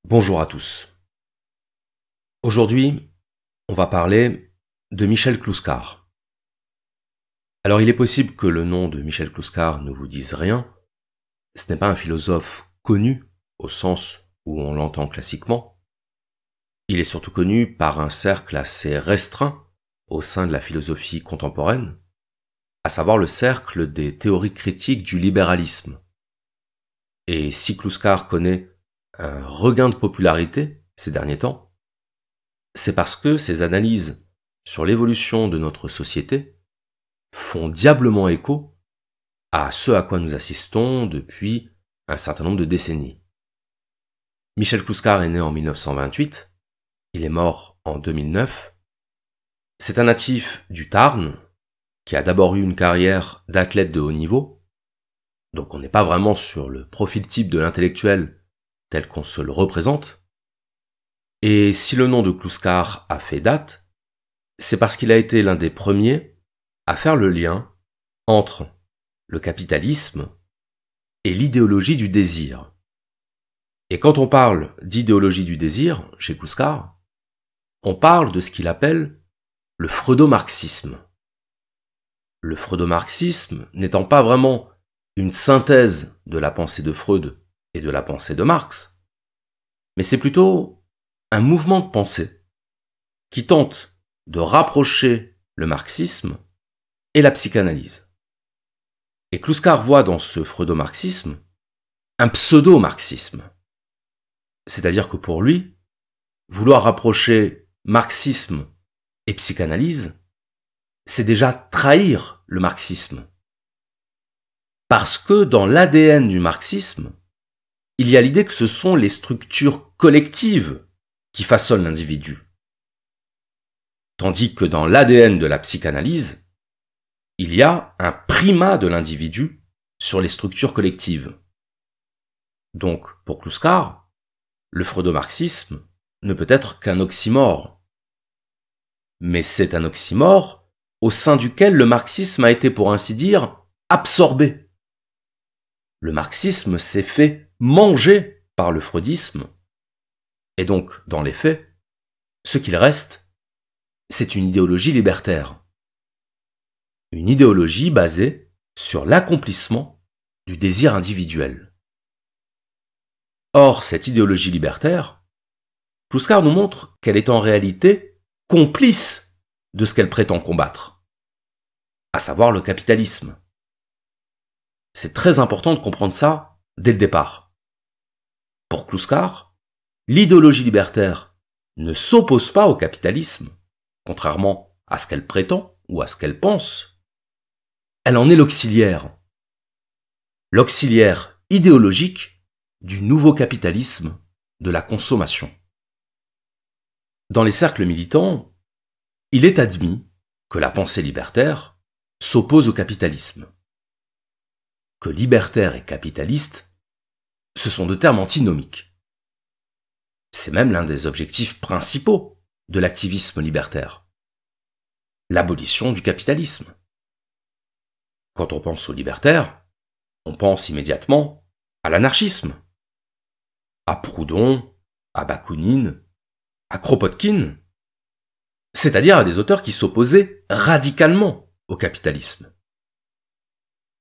Bonjour à tous. Aujourd'hui, on va parler de Michel Clouscar. Alors il est possible que le nom de Michel Clouscar ne vous dise rien. Ce n'est pas un philosophe connu au sens où on l'entend classiquement. Il est surtout connu par un cercle assez restreint au sein de la philosophie contemporaine, à savoir le cercle des théories critiques du libéralisme. Et si Clouscar connaît un regain de popularité ces derniers temps, c'est parce que ses analyses sur l'évolution de notre société font diablement écho à ce à quoi nous assistons depuis un certain nombre de décennies. Michel Clouscar est né en 1928, il est mort en 2009. C'est un natif du Tarn qui a d'abord eu une carrière d'athlète de haut niveau, donc on n'est pas vraiment sur le profil type de l'intellectuel tel qu'on se le représente. Et si le nom de Clouscar a fait date, c'est parce qu'il a été l'un des premiers à faire le lien entre le capitalisme et l'idéologie du désir. Et quand on parle d'idéologie du désir chez Clouscar, on parle de ce qu'il appelle le freudo-marxisme. Le freudo-marxisme n'étant pas vraiment une synthèse de la pensée de Freud et de la pensée de Marx, mais c'est plutôt un mouvement de pensée qui tente de rapprocher le marxisme et la psychanalyse. Et Clouscar voit dans ce freudo-marxisme un pseudo-marxisme. C'est-à-dire que pour lui, vouloir rapprocher marxisme et psychanalyse, c'est déjà trahir le marxisme. Parce que dans l'ADN du marxisme, il y a l'idée que ce sont les structures collectives qui façonnent l'individu. Tandis que dans l'ADN de la psychanalyse, il y a un primat de l'individu sur les structures collectives. Donc, pour Clouscar, le freudo-marxisme ne peut être qu'un oxymore. Mais c'est un oxymore au sein duquel le marxisme a été, pour ainsi dire, absorbé. Le marxisme s'est fait manger par le freudisme, et donc, dans les faits, ce qu'il reste, c'est une idéologie libertaire. Une idéologie basée sur l'accomplissement du désir individuel. Or, cette idéologie libertaire, Clouscar nous montre qu'elle est en réalité complice de ce qu'elle prétend combattre, à savoir le capitalisme. C'est très important de comprendre ça dès le départ. Pour Clouscar, l'idéologie libertaire ne s'oppose pas au capitalisme, contrairement à ce qu'elle prétend ou à ce qu'elle pense. Elle en est l'auxiliaire. L'auxiliaire idéologique du nouveau capitalisme de la consommation. Dans les cercles militants, il est admis que la pensée libertaire s'oppose au capitalisme. Que libertaire et capitaliste, ce sont deux termes antinomiques. C'est même l'un des objectifs principaux de l'activisme libertaire. L'abolition du capitalisme. Quand on pense aux libertaires, on pense immédiatement à l'anarchisme, à Proudhon, à Bakounine, à Kropotkin, c'est-à-dire à des auteurs qui s'opposaient radicalement au capitalisme.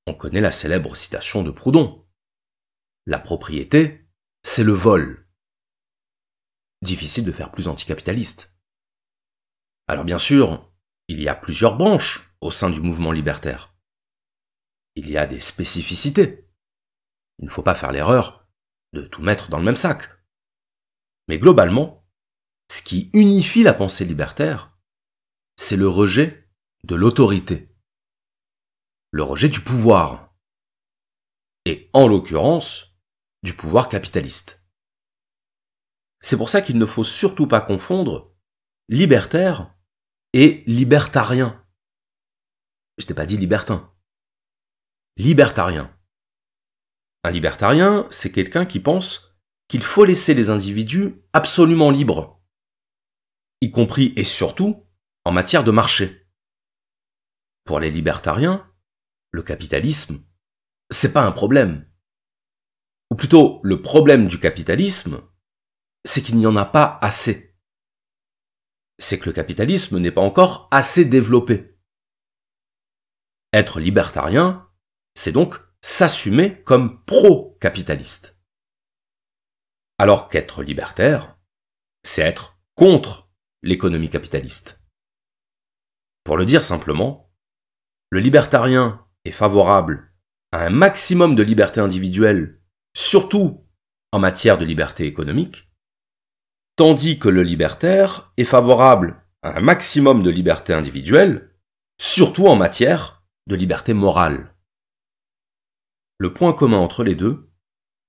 On connaît la célèbre citation de Proudhon. La propriété, c'est le vol. Difficile de faire plus anticapitaliste. Alors bien sûr, il y a plusieurs branches au sein du mouvement libertaire. Il y a des spécificités. Il ne faut pas faire l'erreur de tout mettre dans le même sac. Mais globalement, ce qui unifie la pensée libertaire, c'est le rejet de l'autorité. Le rejet du pouvoir. Et en l'occurrence, du pouvoir capitaliste. C'est pour ça qu'il ne faut surtout pas confondre libertaire et libertarien. Je t'ai pas dit libertin. Libertarien. Un libertarien, c'est quelqu'un qui pense qu'il faut laisser les individus absolument libres, y compris et surtout en matière de marché. Pour les libertariens, le capitalisme, c'est pas un problème. Ou plutôt, le problème du capitalisme, c'est qu'il n'y en a pas assez. C'est que le capitalisme n'est pas encore assez développé. Être libertarien, c'est donc s'assumer comme pro-capitaliste. Alors qu'être libertaire, c'est être contre l'économie capitaliste. Pour le dire simplement, le libertarien est favorable à un maximum de liberté individuelle, surtout en matière de liberté économique, tandis que le libertaire est favorable à un maximum de liberté individuelle, surtout en matière de liberté morale. Le point commun entre les deux,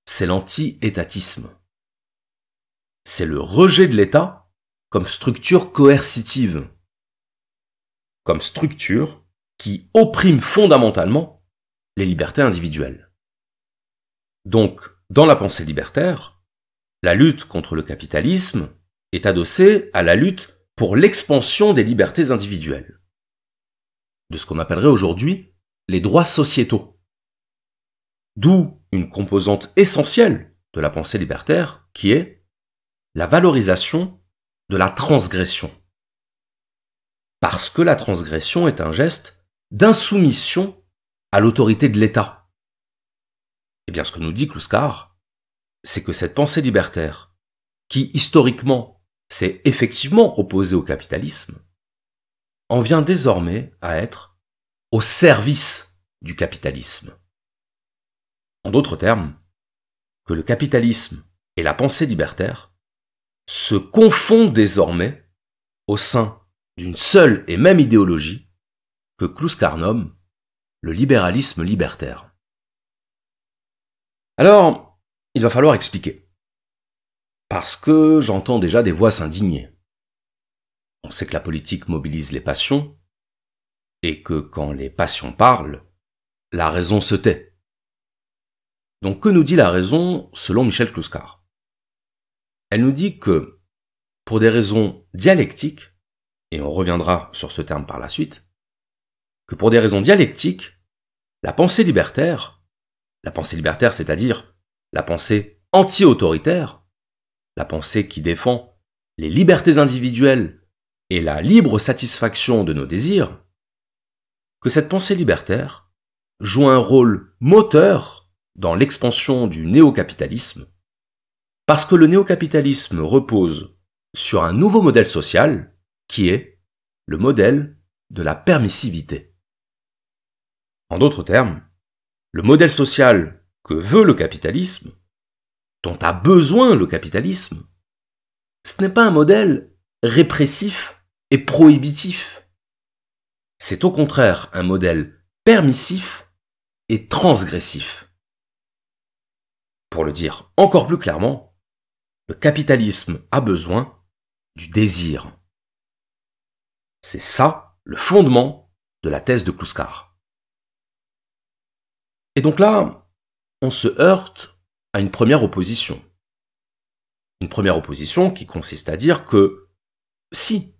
c'est l'anti-étatisme. C'est le rejet de l'État comme structure coercitive, comme structure qui opprime fondamentalement les libertés individuelles. Donc, dans la pensée libertaire, la lutte contre le capitalisme est adossée à la lutte pour l'expansion des libertés individuelles, de ce qu'on appellerait aujourd'hui les droits sociétaux. D'où une composante essentielle de la pensée libertaire qui est la valorisation de la transgression. Parce que la transgression est un geste d'insoumission à l'autorité de l'État. Eh bien, ce que nous dit Kluskar, c'est que cette pensée libertaire, qui historiquement s'est effectivement opposée au capitalisme, en vient désormais à être au service du capitalisme. En d'autres termes, que le capitalisme et la pensée libertaire se confondent désormais au sein d'une seule et même idéologie que Kluskar nomme le libéralisme libertaire. Alors, il va falloir expliquer. Parce que j'entends déjà des voix s'indigner. On sait que la politique mobilise les passions, et que quand les passions parlent, la raison se tait. Donc que nous dit la raison selon Michel Kluskar? Elle nous dit que, pour des raisons dialectiques, et on reviendra sur ce terme par la suite, que pour des raisons dialectiques, la pensée libertaire, c'est-à-dire la pensée anti-autoritaire, la pensée qui défend les libertés individuelles et la libre satisfaction de nos désirs, que cette pensée libertaire joue un rôle moteur dans l'expansion du néo-capitalisme, parce que le néo-capitalisme repose sur un nouveau modèle social qui est le modèle de la permissivité. En d'autres termes, le modèle social que veut le capitalisme, dont a besoin le capitalisme, ce n'est pas un modèle répressif et prohibitif. C'est au contraire un modèle permissif et transgressif. Pour le dire encore plus clairement, le capitalisme a besoin du désir. C'est ça le fondement de la thèse de Kluskar. Et donc là, on se heurte à une première opposition. Une première opposition qui consiste à dire que, si,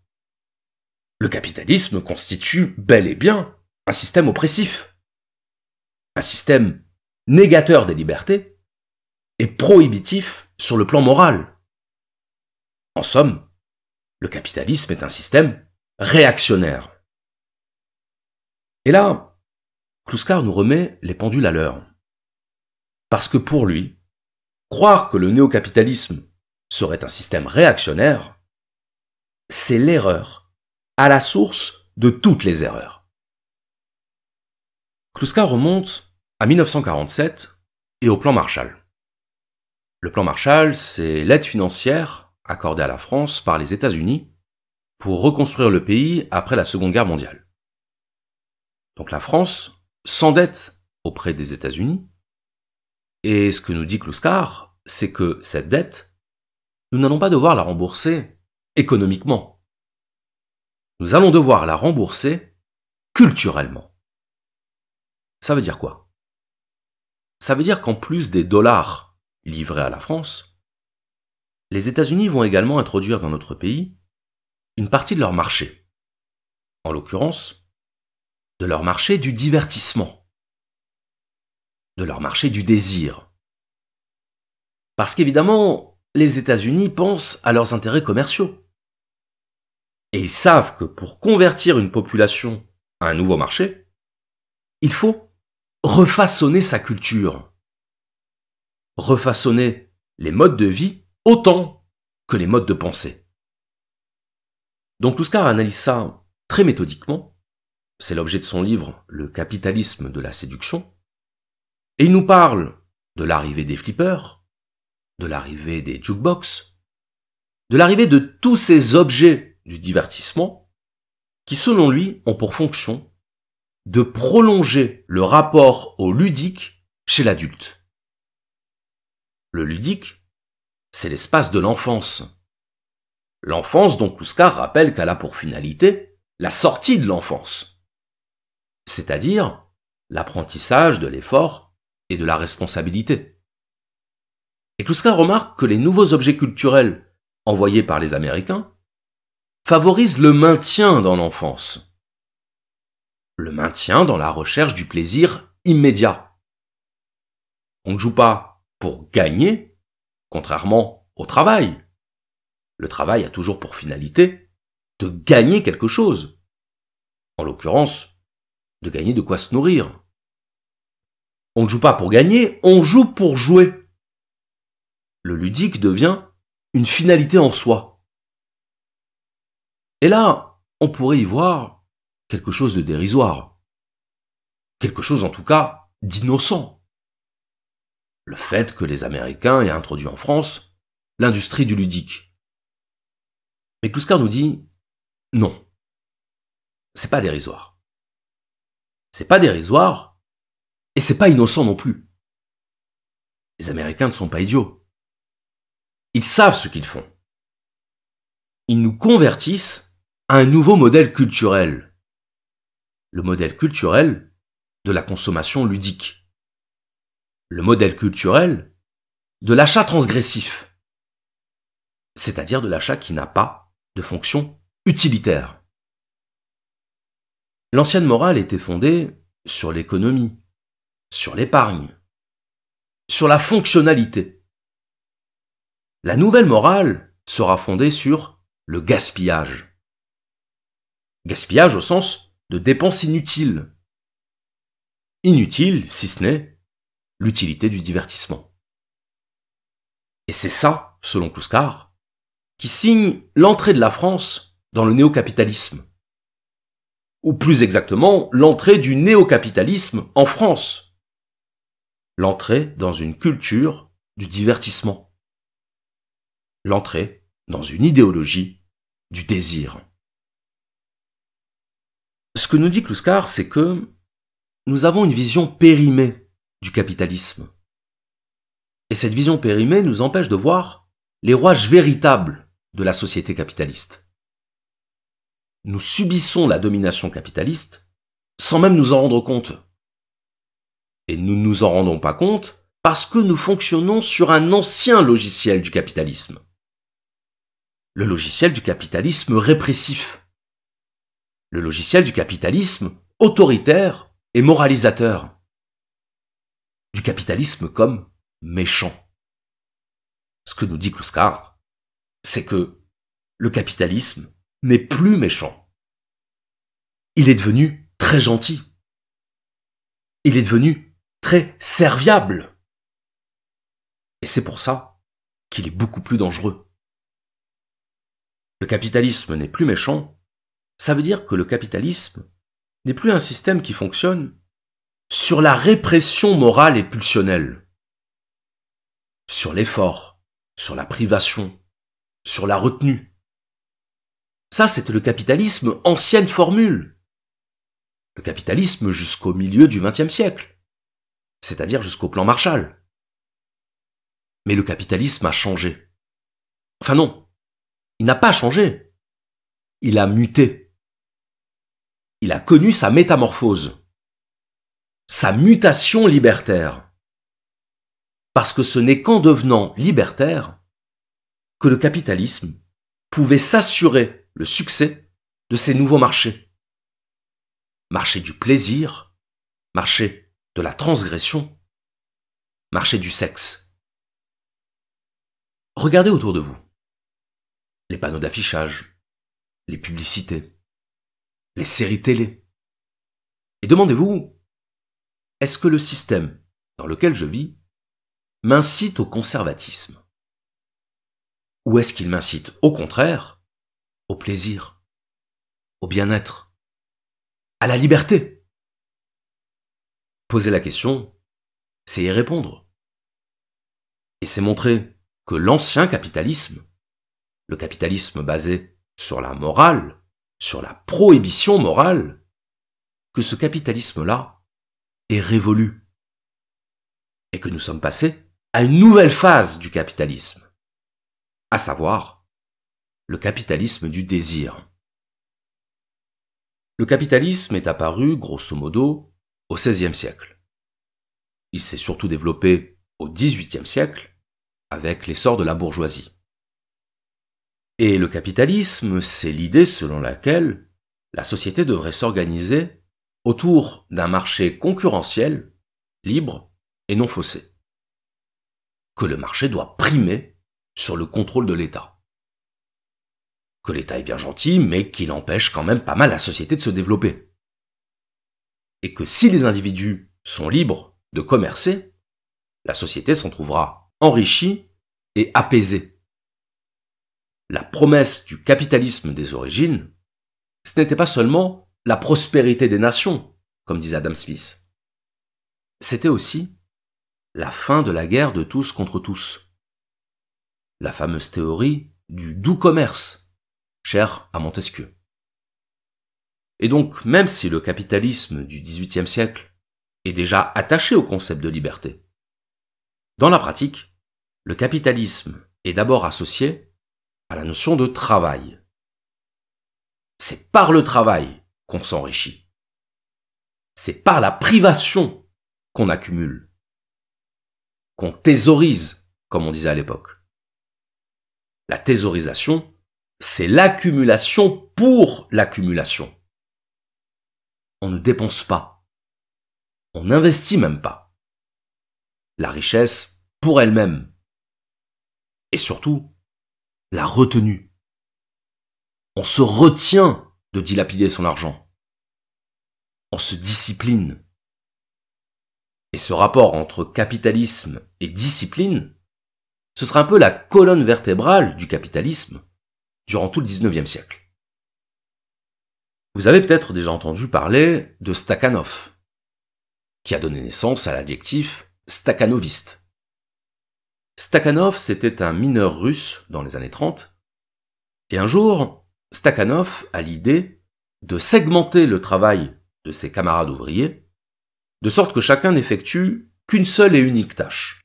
le capitalisme constitue bel et bien un système oppressif, un système négateur des libertés et prohibitif sur le plan moral. En somme, le capitalisme est un système réactionnaire. Et là, Kluskar nous remet les pendules à l'heure. Parce que pour lui, croire que le néo-capitalisme serait un système réactionnaire, c'est l'erreur à la source de toutes les erreurs. Kluskar remonte à 1947 et au plan Marshall. Le plan Marshall, c'est l'aide financière accordée à la France par les États-Unis pour reconstruire le pays après la Seconde Guerre mondiale. Donc la France s'endette auprès des États-Unis, et ce que nous dit Kluskar, c'est que cette dette, nous n'allons pas devoir la rembourser économiquement. Nous allons devoir la rembourser culturellement. Ça veut dire quoi? Ça veut dire qu'en plus des dollars livrés à la France, les États-Unis vont également introduire dans notre pays une partie de leur marché. En l'occurrence, de leur marché du divertissement, de leur marché du désir. Parce qu'évidemment, les États-Unis pensent à leurs intérêts commerciaux. Et ils savent que pour convertir une population à un nouveau marché, il faut refaçonner sa culture, refaçonner les modes de vie autant que les modes de pensée. Donc Kluskar analyse ça très méthodiquement, c'est l'objet de son livre Le capitalisme de la séduction, et il nous parle de l'arrivée des flippers, de l'arrivée des jukebox, de l'arrivée de tous ces objets du divertissement qui, selon lui, ont pour fonction de prolonger le rapport au ludique chez l'adulte. Le ludique, c'est l'espace de l'enfance. L'enfance dont Kluskar rappelle qu'elle a pour finalité la sortie de l'enfance, c'est-à-dire l'apprentissage de l'effort et de la responsabilité. Et Kluskar remarque que les nouveaux objets culturels envoyés par les Américains favorisent le maintien dans l'enfance, le maintien dans la recherche du plaisir immédiat. On ne joue pas pour gagner, contrairement au travail. Le travail a toujours pour finalité de gagner quelque chose. En l'occurrence, de gagner de quoi se nourrir. On ne joue pas pour gagner, on joue pour jouer. Le ludique devient une finalité en soi. Et là, on pourrait y voir quelque chose de dérisoire. Quelque chose en tout cas d'innocent. Le fait que les Américains aient introduit en France l'industrie du ludique. Mais Kluskar nous dit non. C'est pas dérisoire. C'est pas dérisoire et c'est pas innocent non plus. Les Américains ne sont pas idiots. Ils savent ce qu'ils font. Ils nous convertissent à un nouveau modèle culturel. Le modèle culturel de la consommation ludique. Le modèle culturel de l'achat transgressif. C'est-à-dire de l'achat qui n'a pas de fonction utilitaire. L'ancienne morale était fondée sur l'économie, sur l'épargne, sur la fonctionnalité. La nouvelle morale sera fondée sur le gaspillage. Gaspillage au sens de dépenses inutiles. Inutile, si ce n'est l'utilité du divertissement. Et c'est ça, selon Kluskar, qui signe l'entrée de la France dans le néo-capitalisme. Ou plus exactement, l'entrée du néo-capitalisme en France. L'entrée dans une culture du divertissement. L'entrée dans une idéologie du désir. Ce que nous dit Kluskar, c'est que nous avons une vision périmée du capitalisme. Et cette vision périmée nous empêche de voir les rouages véritables de la société capitaliste. Nous subissons la domination capitaliste sans même nous en rendre compte. Et nous ne nous en rendons pas compte parce que nous fonctionnons sur un ancien logiciel du capitalisme. Le logiciel du capitalisme répressif. Le logiciel du capitalisme autoritaire et moralisateur. Du capitalisme comme méchant. Ce que nous dit Kluskar, c'est que le capitalisme n'est plus méchant. Il est devenu très gentil. Il est devenu très serviable. Et c'est pour ça qu'il est beaucoup plus dangereux. Le capitalisme n'est plus méchant, ça veut dire que le capitalisme n'est plus un système qui fonctionne sur la répression morale et pulsionnelle, sur l'effort, sur la privation, sur la retenue. Ça, c'était le capitalisme ancienne formule. Le capitalisme jusqu'au milieu du XXe siècle, c'est-à-dire jusqu'au plan Marshall. Mais le capitalisme a changé. Enfin non, il n'a pas changé. Il a muté. Il a connu sa métamorphose, sa mutation libertaire. Parce que ce n'est qu'en devenant libertaire que le capitalisme pouvait s'assurer le succès de ces nouveaux marchés. Marché du plaisir, marché de la transgression, marché du sexe. Regardez autour de vous. Les panneaux d'affichage, les publicités, les séries télé. Et demandez-vous, est-ce que le système dans lequel je vis m'incite au conservatisme? Ou est-ce qu'il m'incite, au contraire, au plaisir, au bien-être, à la liberté? Poser la question, c'est y répondre. Et c'est montrer que l'ancien capitalisme, le capitalisme basé sur la morale, sur la prohibition morale, que ce capitalisme-là est révolu. Et que nous sommes passés à une nouvelle phase du capitalisme, à savoir le capitalisme du désir. Le capitalisme est apparu, grosso modo, au XVIe siècle. Il s'est surtout développé au XVIIIe siècle, avec l'essor de la bourgeoisie. Et le capitalisme, c'est l'idée selon laquelle la société devrait s'organiser autour d'un marché concurrentiel, libre et non faussé. Que le marché doit primer sur le contrôle de l'État. Que l'État est bien gentil, mais qu'il empêche quand même pas mal la société de se développer. Et que si les individus sont libres de commercer, la société s'en trouvera enrichie et apaisée. La promesse du capitalisme des origines, ce n'était pas seulement la prospérité des nations, comme disait Adam Smith. C'était aussi la fin de la guerre de tous contre tous. La fameuse théorie du doux commerce, chère à Montesquieu. Et donc, même si le capitalisme du XVIIIe siècle est déjà attaché au concept de liberté, dans la pratique, le capitalisme est d'abord associé à la notion de travail. C'est par le travail qu'on s'enrichit. C'est par la privation qu'on accumule, qu'on thésaurise, comme on disait à l'époque. La thésaurisation, c'est l'accumulation pour l'accumulation. On ne dépense pas. On n'investit même pas. La richesse pour elle-même. Et surtout, la retenue. On se retient de dilapider son argent. On se discipline. Et ce rapport entre capitalisme et discipline, ce sera un peu la colonne vertébrale du capitalisme durant tout le XIXe siècle. Vous avez peut-être déjà entendu parler de Stakhanov, qui a donné naissance à l'adjectif stakhanoviste. Stakhanov, c'était un mineur russe dans les années 30, et un jour, Stakhanov a l'idée de segmenter le travail de ses camarades ouvriers, de sorte que chacun n'effectue qu'une seule et unique tâche.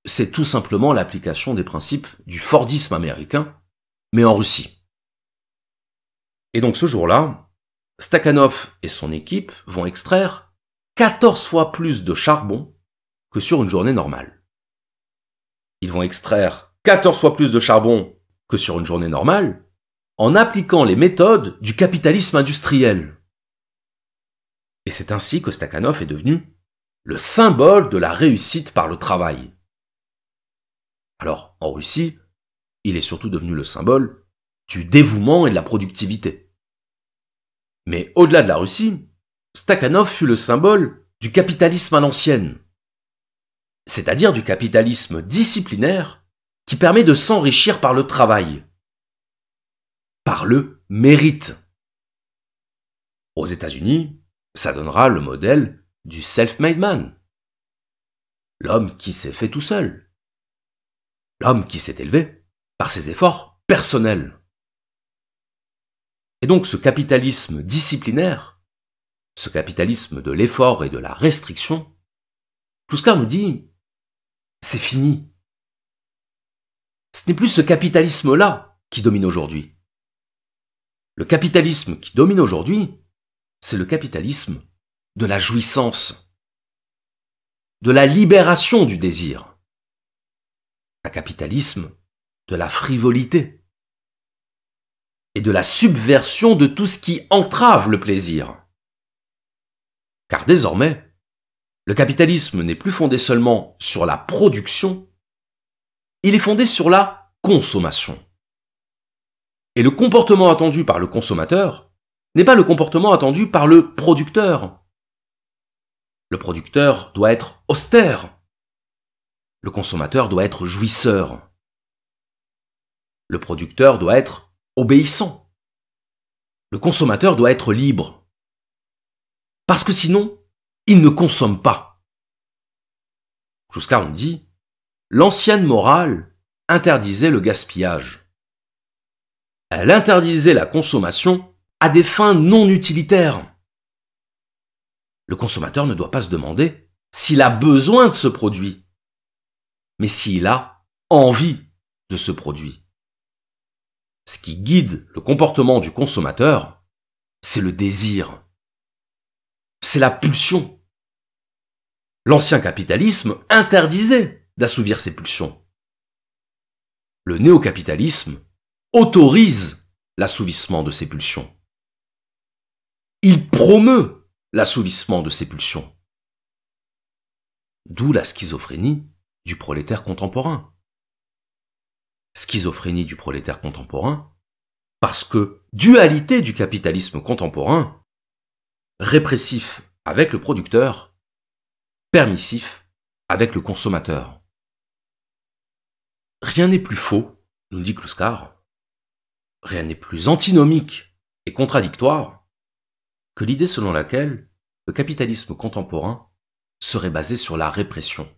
C'est tout simplement l'application des principes du Fordisme américain, mais en Russie. Et donc ce jour-là, Stakhanov et son équipe vont extraire 14 fois plus de charbon que sur une journée normale. Ils vont extraire 14 fois plus de charbon que sur une journée normale en appliquant les méthodes du capitalisme industriel. Et c'est ainsi que Stakhanov est devenu le symbole de la réussite par le travail. Alors, en Russie, il est surtout devenu le symbole du dévouement et de la productivité. Mais au-delà de la Russie, Stakhanov fut le symbole du capitalisme à l'ancienne, c'est-à-dire du capitalisme disciplinaire qui permet de s'enrichir par le travail, par le mérite. Aux États-Unis, ça donnera le modèle du self-made man, l'homme qui s'est fait tout seul, l'homme qui s'est élevé par ses efforts personnels. Et donc ce capitalisme disciplinaire, ce capitalisme de l'effort et de la restriction, Kluskar nous dit, c'est fini. Ce n'est plus ce capitalisme-là qui domine aujourd'hui. Le capitalisme qui domine aujourd'hui, c'est le capitalisme de la jouissance, de la libération du désir, un capitalisme de la frivolité et de la subversion de tout ce qui entrave le plaisir. Car désormais, le capitalisme n'est plus fondé seulement sur la production, il est fondé sur la consommation. Et le comportement attendu par le consommateur n'est pas le comportement attendu par le producteur. Le producteur doit être austère. Le consommateur doit être jouisseur. Le producteur doit être obéissant. Le consommateur doit être libre. Parce que sinon, il ne consomme pas. Kluskar nous dit, l'ancienne morale interdisait le gaspillage. Elle interdisait la consommation à des fins non utilitaires. Le consommateur ne doit pas se demander s'il a besoin de ce produit, mais s'il a envie de ce produit. Ce qui guide le comportement du consommateur, c'est le désir. C'est la pulsion. L'ancien capitalisme interdisait d'assouvir ces pulsions. Le néocapitalisme autorise l'assouvissement de ces pulsions. Il promeut l'assouvissement de ces pulsions. D'où la schizophrénie du prolétaire contemporain. Schizophrénie du prolétaire contemporain, parce que dualité du capitalisme contemporain, répressif avec le producteur, permissif avec le consommateur. Rien n'est plus faux, nous dit Kluskar, rien n'est plus antinomique et contradictoire que l'idée selon laquelle le capitalisme contemporain serait basé sur la répression.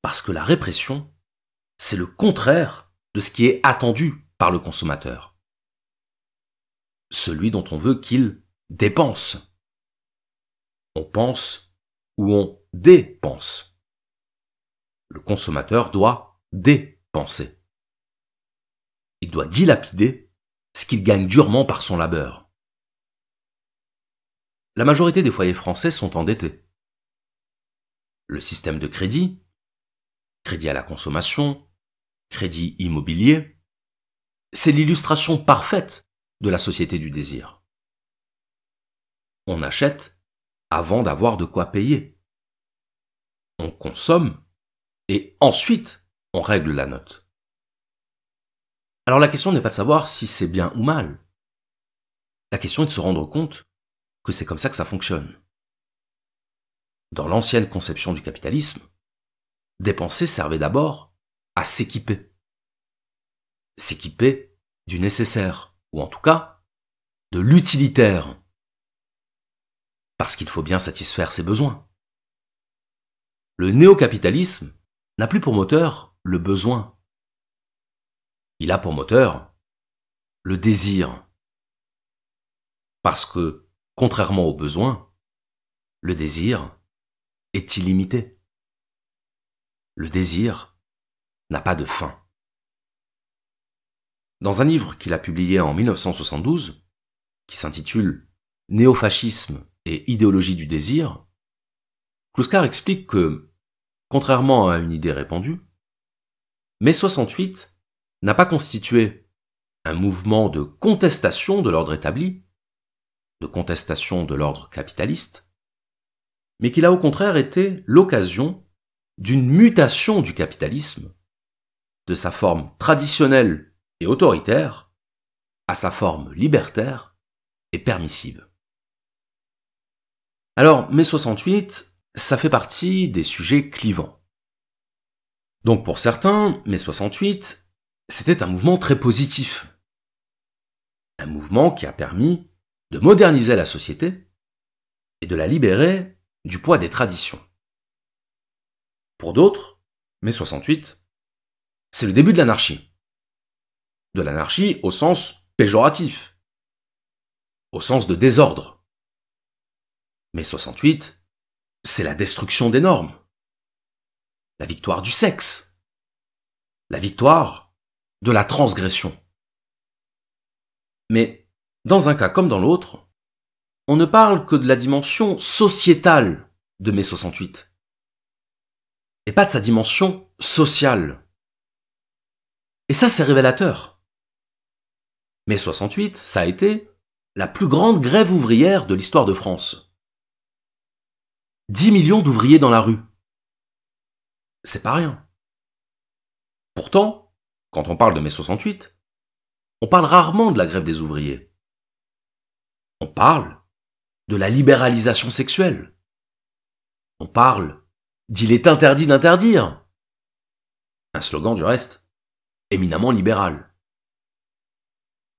Parce que la répression, c'est le contraire de ce qui est attendu par le consommateur. Celui dont on veut qu'il dépense. On pense ou on dépense. Le consommateur doit dépenser. Il doit dilapider ce qu'il gagne durement par son labeur. La majorité des foyers français sont endettés. Le système de crédit à la consommation, crédit immobilier, c'est l'illustration parfaite de la société du désir. On achète avant d'avoir de quoi payer. On consomme et ensuite on règle la note. Alors la question n'est pas de savoir si c'est bien ou mal. La question est de se rendre compte que c'est comme ça que ça fonctionne. Dans l'ancienne conception du capitalisme, dépenser servait d'abord à s'équiper. S'équiper du nécessaire, ou en tout cas, de l'utilitaire. Parce qu'il faut bien satisfaire ses besoins. Le néocapitalisme n'a plus pour moteur le besoin. Il a pour moteur le désir. Parce que, contrairement au besoin, le désir est illimité. Le désir n'a pas de fin. Dans un livre qu'il a publié en 1972, qui s'intitule « Néofascisme et idéologie du désir », Kluskar explique que, contrairement à une idée répandue, mai 68 n'a pas constitué un mouvement de contestation de l'ordre établi, de contestation de l'ordre capitaliste, mais qu'il a au contraire été l'occasion d'une mutation du capitalisme, de sa forme traditionnelle et autoritaire à sa forme libertaire et permissive. Alors, mai 68, ça fait partie des sujets clivants. Donc pour certains, mai 68, c'était un mouvement très positif. Un mouvement qui a permis de moderniser la société et de la libérer du poids des traditions. Pour d'autres, mai 68, c'est le début de l'anarchie. De l'anarchie au sens péjoratif, au sens de désordre. Mai 68, c'est la destruction des normes, la victoire du sexe, la victoire de la transgression. Mais dans un cas comme dans l'autre, on ne parle que de la dimension sociétale de mai 68. Et pas de sa dimension sociale. Et ça, c'est révélateur. Mai 68, ça a été la plus grande grève ouvrière de l'histoire de France. 10 millions d'ouvriers dans la rue. C'est pas rien. Pourtant, quand on parle de mai 68, on parle rarement de la grève des ouvriers. On parle de la libéralisation sexuelle. On parle d'Il est interdit d'interdire. Un slogan, du reste, éminemment libéral.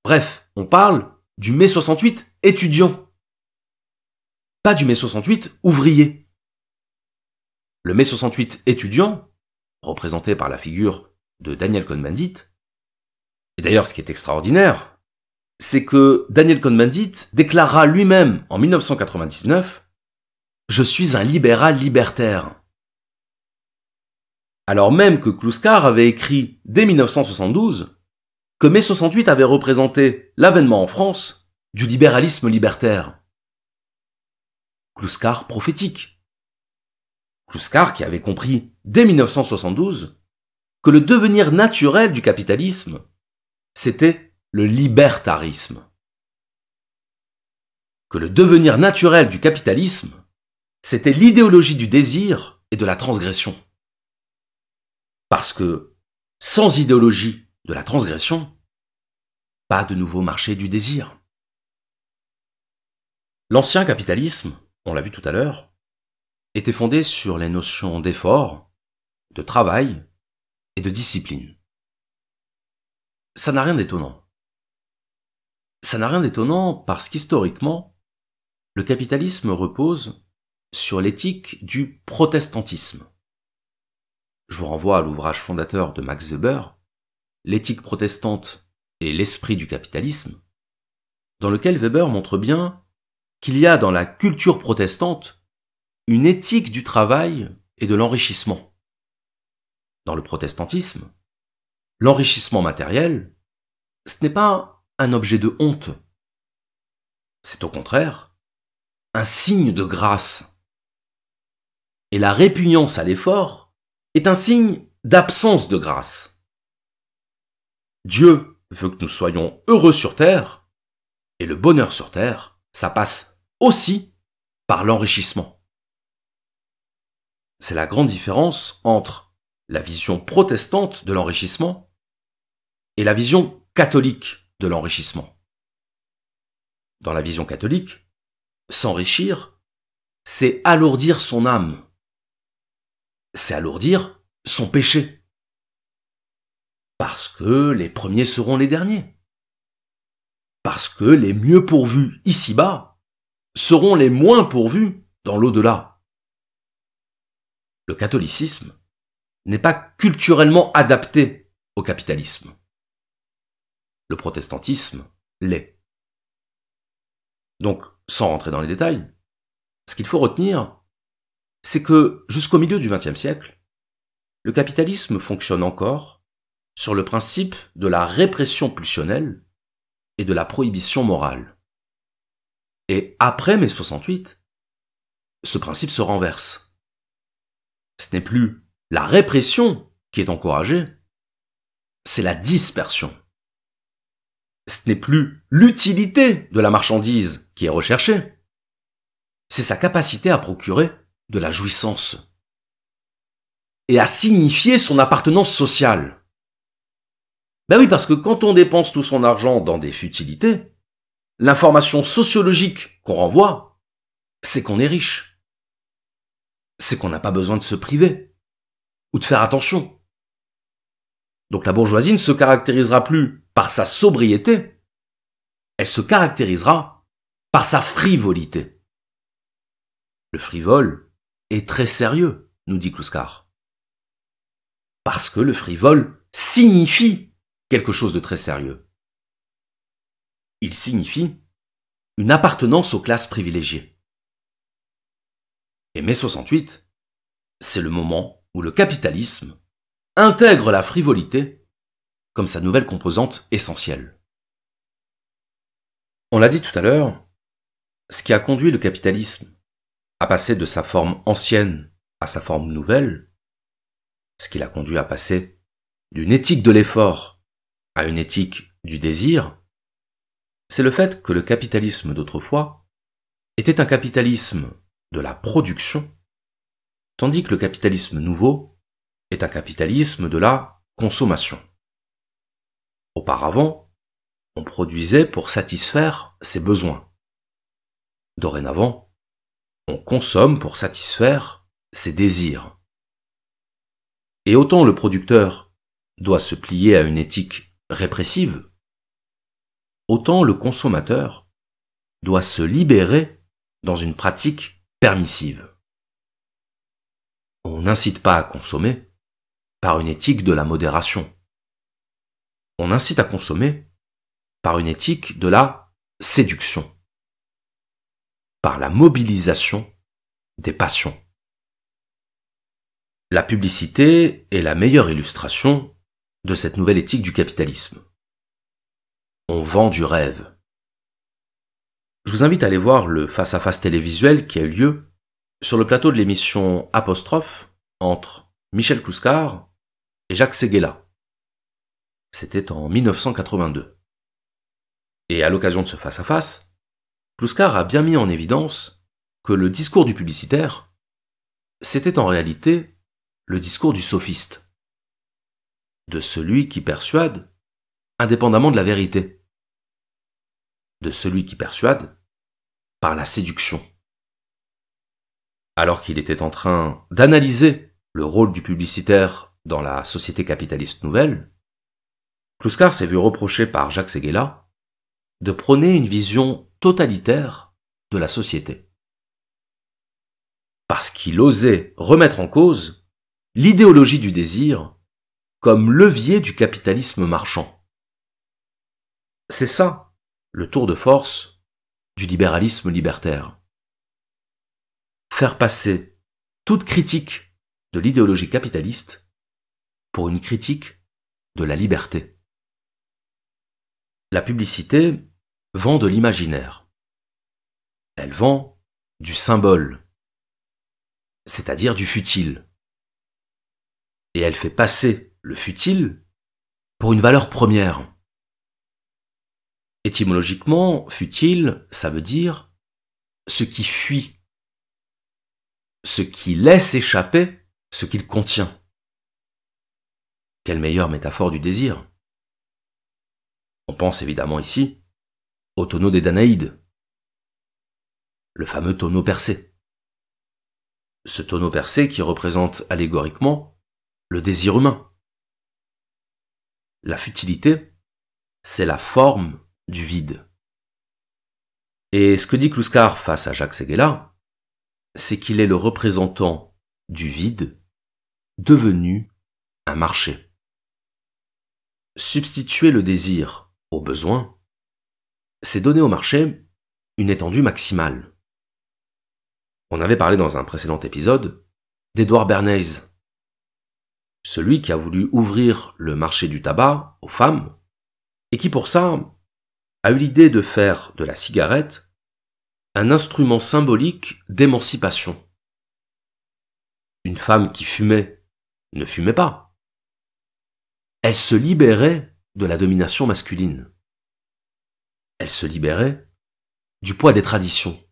Bref, on parle du mai 68 étudiant. Pas du mai 68 ouvrier. Le mai 68 étudiant, représenté par la figure de Daniel Cohn-Bendit, et d'ailleurs ce qui est extraordinaire, c'est que Daniel Cohn-Bendit déclara lui-même en 1999 « Je suis un libéral libertaire ». Alors même que Kluskar avait écrit dès 1972 que mai 68 avait représenté l'avènement en France du libéralisme libertaire. Kluskar prophétique. Kluskar qui avait compris dès 1972 que le devenir naturel du capitalisme, c'était le libertarisme. Que le devenir naturel du capitalisme, c'était l'idéologie du désir et de la transgression. Parce que, sans idéologie de la transgression, pas de nouveau marché du désir. L'ancien capitalisme, on l'a vu tout à l'heure, était fondé sur les notions d'effort, de travail et de discipline. Ça n'a rien d'étonnant. Ça n'a rien d'étonnant parce qu'historiquement, le capitalisme repose sur l'éthique du protestantisme. Je vous renvoie à l'ouvrage fondateur de Max Weber, L'éthique protestante et l'esprit du capitalisme, dans lequel Weber montre bien qu'il y a dans la culture protestante une éthique du travail et de l'enrichissement. Dans le protestantisme, l'enrichissement matériel, ce n'est pas un objet de honte. C'est au contraire un signe de grâce. Et la répugnance à l'effort est un signe d'absence de grâce. Dieu veut que nous soyons heureux sur terre, et le bonheur sur terre, ça passe aussi par l'enrichissement. C'est la grande différence entre la vision protestante de l'enrichissement et la vision catholique de l'enrichissement. Dans la vision catholique, s'enrichir, c'est alourdir son âme. C'est alourdir son péché. Parce que les premiers seront les derniers. Parce que les mieux pourvus ici-bas seront les moins pourvus dans l'au-delà. Le catholicisme n'est pas culturellement adapté au capitalisme. Le protestantisme l'est. Donc, sans rentrer dans les détails, ce qu'il faut retenir, c'est que jusqu'au milieu du XXe siècle, le capitalisme fonctionne encore sur le principe de la répression pulsionnelle et de la prohibition morale. Et après mai 68, ce principe se renverse. Ce n'est plus la répression qui est encouragée, c'est la dispersion. Ce n'est plus l'utilité de la marchandise qui est recherchée, c'est sa capacité à procurer de la jouissance et à signifier son appartenance sociale. Ben oui, parce que quand on dépense tout son argent dans des futilités, l'information sociologique qu'on renvoie, c'est qu'on est riche. C'est qu'on n'a pas besoin de se priver ou de faire attention. Donc la bourgeoisie ne se caractérisera plus par sa sobriété, elle se caractérisera par sa frivolité. Le frivole est très sérieux, nous dit Kluskar. Parce que le frivole signifie quelque chose de très sérieux. Il signifie une appartenance aux classes privilégiées. Et mai 68, c'est le moment où le capitalisme intègre la frivolité comme sa nouvelle composante essentielle. On l'a dit tout à l'heure, ce qui a conduit le capitalisme à passer de sa forme ancienne à sa forme nouvelle, ce qui l'a conduit à passer d'une éthique de l'effort à une éthique du désir, c'est le fait que le capitalisme d'autrefois était un capitalisme de la production, tandis que le capitalisme nouveau est un capitalisme de la consommation. Auparavant, on produisait pour satisfaire ses besoins. Dorénavant, on consomme pour satisfaire ses désirs. Et autant le producteur doit se plier à une éthique répressive, autant le consommateur doit se libérer dans une pratique permissive. On n'incite pas à consommer par une éthique de la modération. On incite à consommer par une éthique de la séduction, par la mobilisation des passions. La publicité est la meilleure illustration de cette nouvelle éthique du capitalisme. On vend du rêve. Je vous invite à aller voir le face-à-face télévisuel qui a eu lieu sur le plateau de l'émission Apostrophe entre Michel Clouscar et Jacques Séguéla. C'était en 1982. Et à l'occasion de ce face-à-face, Clouscar a bien mis en évidence que le discours du publicitaire, c'était en réalité le discours du sophiste, de celui qui persuade indépendamment de la vérité, de celui qui persuade par la séduction. Alors qu'il était en train d'analyser le rôle du publicitaire dans la société capitaliste nouvelle, Clouscar s'est vu reprocher par Jacques Séguéla de prôner une vision totalitaire de la société. Parce qu'il osait remettre en cause l'idéologie du désir comme levier du capitalisme marchand. C'est ça, le tour de force du libéralisme libertaire. Faire passer toute critique de l'idéologie capitaliste pour une critique de la liberté. La publicité vend de l'imaginaire. Elle vend du symbole, c'est-à-dire du futile. Et elle fait passer le futile pour une valeur première. Étymologiquement, futile, ça veut dire ce qui fuit, ce qui laisse échapper ce qu'il contient. Quelle meilleure métaphore du désir? On pense évidemment ici au tonneau des Danaïdes, le fameux tonneau percé. Ce tonneau percé qui représente allégoriquement le désir humain. La futilité, c'est la forme du vide. Et ce que dit Clouscar face à Jacques Séguéla, c'est qu'il est le représentant du vide devenu un marché. Substituer le désir au besoin, c'est donner au marché une étendue maximale. On avait parlé dans un précédent épisode d'Edward Bernays, celui qui a voulu ouvrir le marché du tabac aux femmes et qui pour ça a eu l'idée de faire de la cigarette un instrument symbolique d'émancipation. Une femme qui fumait ne fumait pas. Elle se libérait de la domination masculine. Elle se libérait du poids des traditions.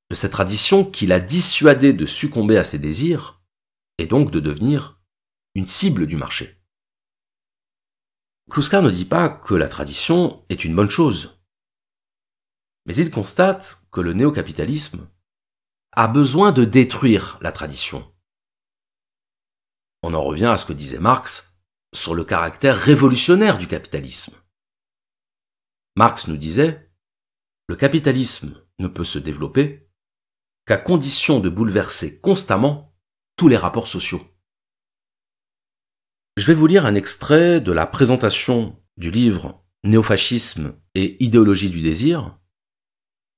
De cette tradition qui l'a dissuadée de succomber à ses désirs et donc de devenir une cible du marché. Clouscar ne dit pas que la tradition est une bonne chose, mais il constate que le néo-capitalisme a besoin de détruire la tradition. On en revient à ce que disait Marx sur le caractère révolutionnaire du capitalisme. Marx nous disait « Le capitalisme ne peut se développer qu'à condition de bouleverser constamment tous les rapports sociaux. » Je vais vous lire un extrait de la présentation du livre Néofascisme et idéologie du désir.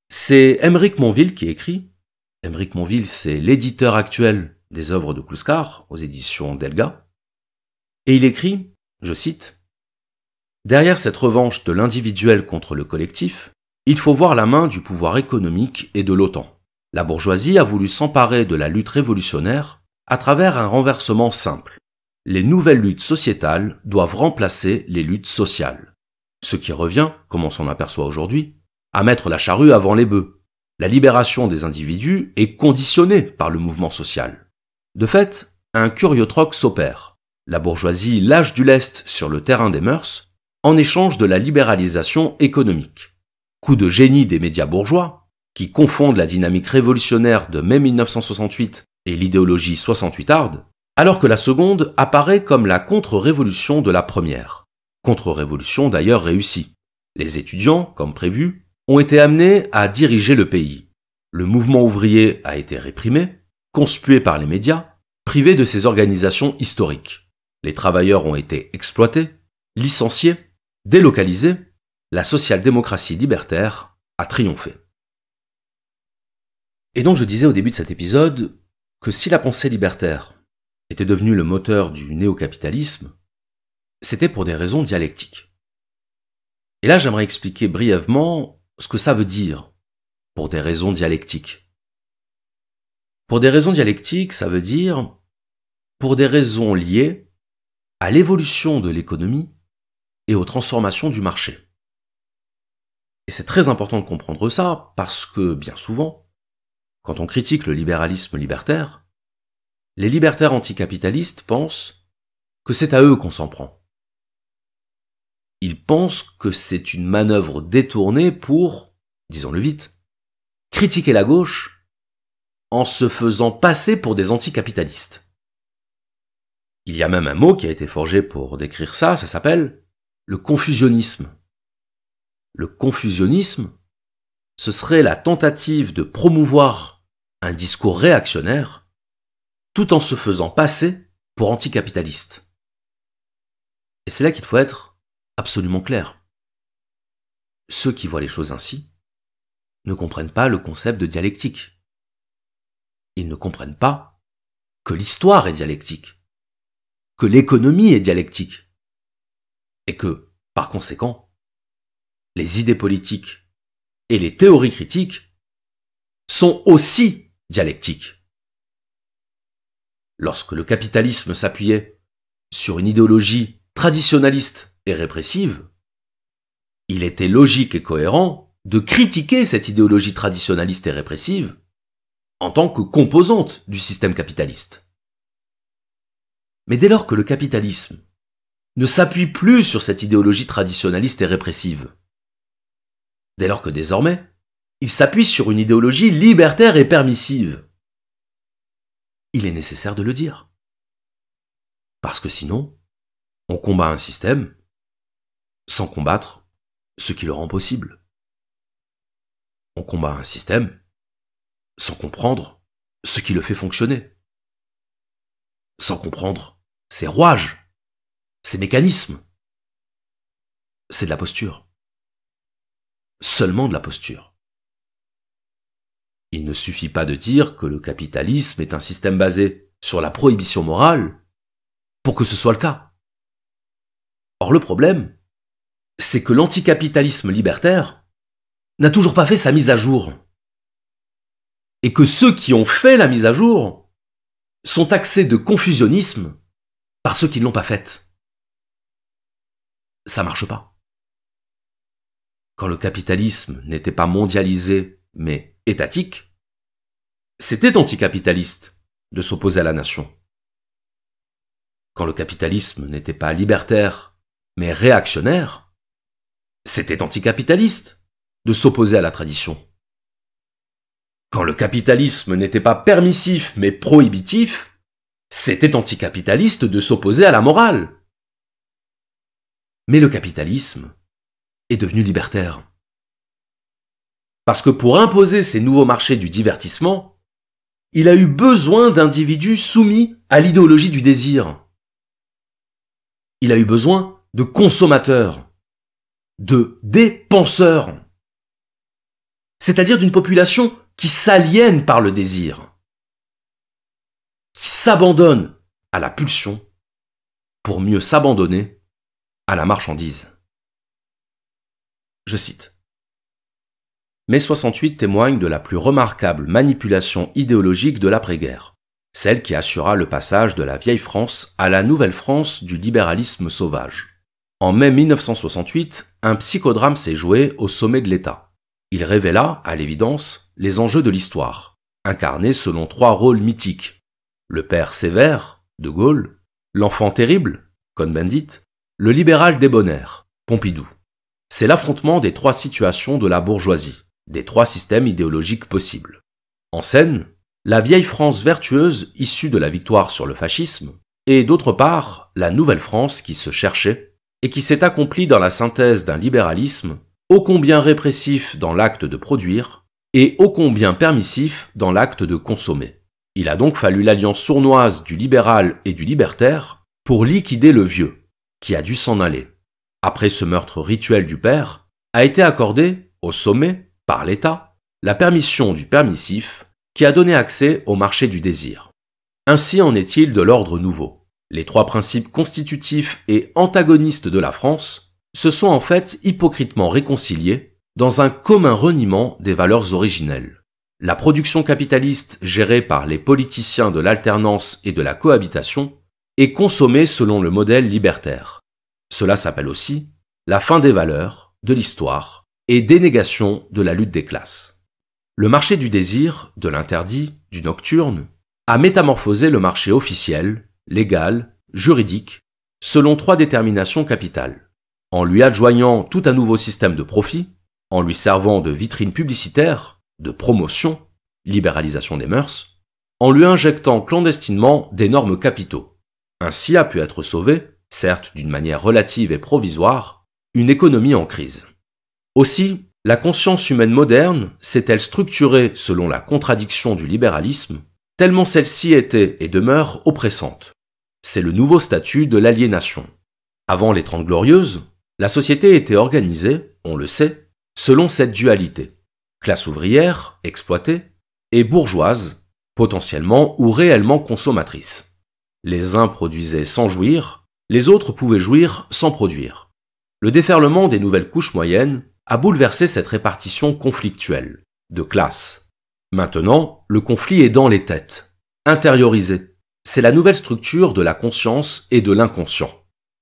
C'est Aymeric Monville qui écrit. Aymeric Monville, c'est l'éditeur actuel des œuvres de Clouscar aux éditions Delga. Et il écrit, je cite, « Derrière cette revanche de l'individuel contre le collectif, il faut voir la main du pouvoir économique et de l'OTAN. La bourgeoisie a voulu s'emparer de la lutte révolutionnaire à travers un renversement simple. Les nouvelles luttes sociétales doivent remplacer les luttes sociales. Ce qui revient, comme on s'en aperçoit aujourd'hui, à mettre la charrue avant les bœufs. La libération des individus est conditionnée par le mouvement social. De fait, un curieux troc s'opère. la bourgeoisie lâche du lest sur le terrain des mœurs en échange de la libéralisation économique. Coup de génie des médias bourgeois, qui confondent la dynamique révolutionnaire de mai 1968 et l'idéologie 68arde, alors que la seconde apparaît comme la contre-révolution de la première. Contre-révolution d'ailleurs réussie. Les étudiants, comme prévu, ont été amenés à diriger le pays. Le mouvement ouvrier a été réprimé, conspué par les médias, privé de ses organisations historiques. Les travailleurs ont été exploités, licenciés, délocalisés. La social-démocratie libertaire a triomphé. Et donc je disais au début de cet épisode que si la pensée libertaire était devenue le moteur du néo-capitalisme, c'était pour des raisons dialectiques. Et là j'aimerais expliquer brièvement ce que ça veut dire pour des raisons dialectiques. Pour des raisons dialectiques, ça veut dire pour des raisons liées à l'évolution de l'économie et aux transformations du marché. Et c'est très important de comprendre ça parce que, bien souvent, quand on critique le libéralisme libertaire, les libertaires anticapitalistes pensent que c'est à eux qu'on s'en prend. Ils pensent que c'est une manœuvre détournée pour, disons-le vite, critiquer la gauche en se faisant passer pour des anticapitalistes. Il y a même un mot qui a été forgé pour décrire ça s'appelle le confusionnisme. Le confusionnisme, ce serait la tentative de promouvoir un discours réactionnaire tout en se faisant passer pour anticapitaliste. Et c'est là qu'il faut être absolument clair. Ceux qui voient les choses ainsi ne comprennent pas le concept de dialectique. Ils ne comprennent pas que l'histoire est dialectique, que l'économie est dialectique, et que, par conséquent, les idées politiques et les théories critiques sont aussi dialectiques. Lorsque le capitalisme s'appuyait sur une idéologie traditionnaliste et répressive, il était logique et cohérent de critiquer cette idéologie traditionnaliste et répressive en tant que composante du système capitaliste. Mais dès lors que le capitalisme ne s'appuie plus sur cette idéologie traditionnaliste et répressive, dès lors que désormais, il s'appuie sur une idéologie libertaire et permissive, il est nécessaire de le dire. Parce que sinon, on combat un système sans combattre ce qui le rend possible. On combat un système sans comprendre ce qui le fait fonctionner. Sans comprendre ses rouages, ses mécanismes. C'est de la posture. Seulement de la posture. Il ne suffit pas de dire que le capitalisme est un système basé sur la prohibition morale pour que ce soit le cas. Or le problème, c'est que l'anticapitalisme libertaire n'a toujours pas fait sa mise à jour. Et que ceux qui ont fait la mise à jour sont taxés de confusionnisme par ceux qui ne l'ont pas faite. Ça marche pas. Quand le capitalisme n'était pas mondialisé, mais étatique, c'était anticapitaliste de s'opposer à la nation. Quand le capitalisme n'était pas libertaire, mais réactionnaire, c'était anticapitaliste de s'opposer à la tradition. Quand le capitalisme n'était pas permissif, mais prohibitif, c'était anticapitaliste de s'opposer à la morale. Mais le capitalisme est devenu libertaire. Parce que pour imposer ces nouveaux marchés du divertissement, il a eu besoin d'individus soumis à l'idéologie du désir. Il a eu besoin de consommateurs, de dépenseurs, c'est-à-dire d'une population qui s'aliène par le désir, qui s'abandonne à la pulsion pour mieux s'abandonner à la marchandise. Je cite. Mai 68 témoigne de la plus remarquable manipulation idéologique de l'après-guerre, celle qui assura le passage de la vieille France à la nouvelle France du libéralisme sauvage. En mai 1968, un psychodrame s'est joué au sommet de l'État. Il révéla, à l'évidence, les enjeux de l'histoire, incarnés selon 3 rôles mythiques. Le père sévère, de Gaulle, l'enfant terrible, Cohn-Bendit, le libéral débonnaire, Pompidou. C'est l'affrontement des trois situations de la bourgeoisie, des trois systèmes idéologiques possibles. En scène, la vieille France vertueuse issue de la victoire sur le fascisme, et d'autre part, la nouvelle France qui se cherchait et qui s'est accomplie dans la synthèse d'un libéralisme ô combien répressif dans l'acte de produire et ô combien permissif dans l'acte de consommer. Il a donc fallu l'alliance sournoise du libéral et du libertaire pour liquider le vieux, qui a dû s'en aller. Après ce meurtre rituel du père, a été accordé, au sommet, par l'État, la permission du permissif qui a donné accès au marché du désir. Ainsi en est-il de l'ordre nouveau. Les trois principes constitutifs et antagonistes de la France se sont en fait hypocritement réconciliés dans un commun reniement des valeurs originelles. La production capitaliste gérée par les politiciens de l'alternance et de la cohabitation est consommée selon le modèle libertaire. Cela s'appelle aussi la fin des valeurs, de l'histoire et dénégation de la lutte des classes. Le marché du désir, de l'interdit, du nocturne, a métamorphosé le marché officiel, légal, juridique, selon trois déterminations capitales, en lui adjoignant tout un nouveau système de profit, en lui servant de vitrine publicitaire, de promotion, libéralisation des mœurs, en lui injectant clandestinement d'énormes capitaux. Ainsi a pu être sauvée, certes d'une manière relative et provisoire, une économie en crise. Aussi, la conscience humaine moderne s'est-elle structurée selon la contradiction du libéralisme, tellement celle-ci était et demeure oppressante. C'est le nouveau statut de l'aliénation. Avant les Trente Glorieuses, la société était organisée, on le sait, selon cette dualité. Classe ouvrière, exploitée, et bourgeoise, potentiellement ou réellement consommatrice. Les uns produisaient sans jouir, les autres pouvaient jouir sans produire. Le déferlement des nouvelles couches moyennes a bouleversé cette répartition conflictuelle, de classe. Maintenant, le conflit est dans les têtes, intériorisé. C'est la nouvelle structure de la conscience et de l'inconscient,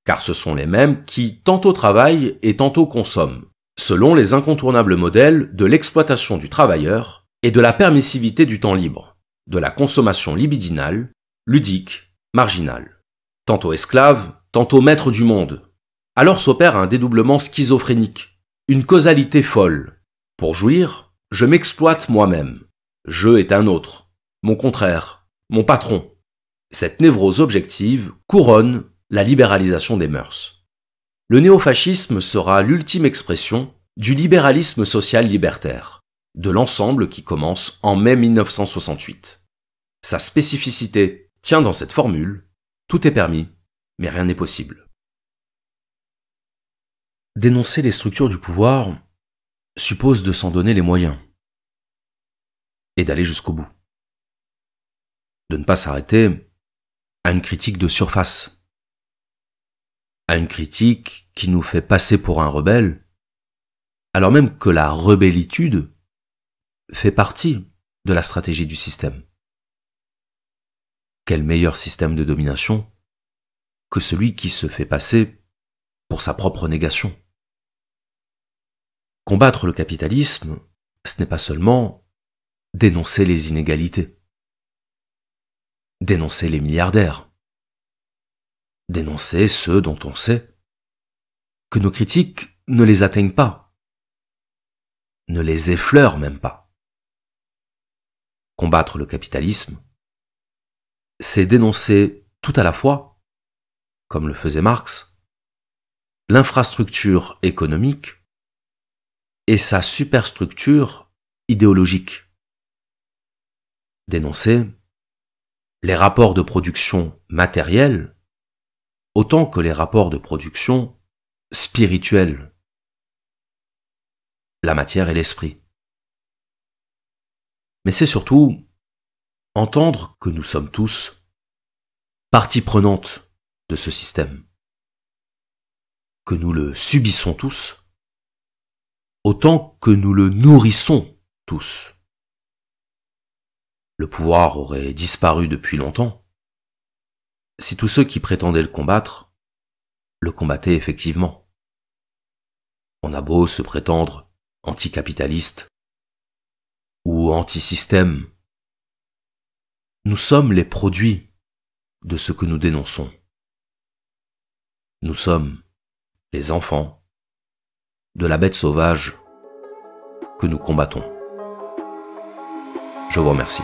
car ce sont les mêmes qui tantôt travaillent et tantôt consomment, selon les incontournables modèles de l'exploitation du travailleur et de la permissivité du temps libre, de la consommation libidinale, ludique, marginale. Tantôt esclave, tantôt maître du monde. Alors s'opère un dédoublement schizophrénique, une causalité folle. Pour jouir, je m'exploite moi-même. Je est un autre, mon contraire, mon patron. Cette névrose objective couronne la libéralisation des mœurs. Le néofascisme sera l'ultime expression du libéralisme social libertaire, de l'ensemble qui commence en mai 1968. Sa spécificité tient dans cette formule, tout est permis, mais rien n'est possible. Dénoncer les structures du pouvoir suppose de s'en donner les moyens et d'aller jusqu'au bout. De ne pas s'arrêter à une critique de surface, à une critique qui nous fait passer pour un rebelle, alors même que la rebellitude fait partie de la stratégie du système. Quel meilleur système de domination que celui qui se fait passer pour sa propre négation. Combattre le capitalisme, ce n'est pas seulement dénoncer les inégalités, dénoncer les milliardaires, dénoncer ceux dont on sait que nos critiques ne les atteignent pas, ne les effleurent même pas. Combattre le capitalisme, c'est dénoncer tout à la fois, comme le faisait Marx, l'infrastructure économique et sa superstructure idéologique. Dénoncer les rapports de production matériels autant que les rapports de production spirituels, la matière et l'esprit. Mais c'est surtout entendre que nous sommes tous partie prenante de ce système, que nous le subissons tous, autant que nous le nourrissons tous. Le pouvoir aurait disparu depuis longtemps si tous ceux qui prétendaient le combattaient effectivement. On a beau se prétendre anticapitaliste ou anti-système, nous sommes les produits de ce que nous dénonçons. Nous sommes les enfants de la bête sauvage que nous combattons. Je vous remercie.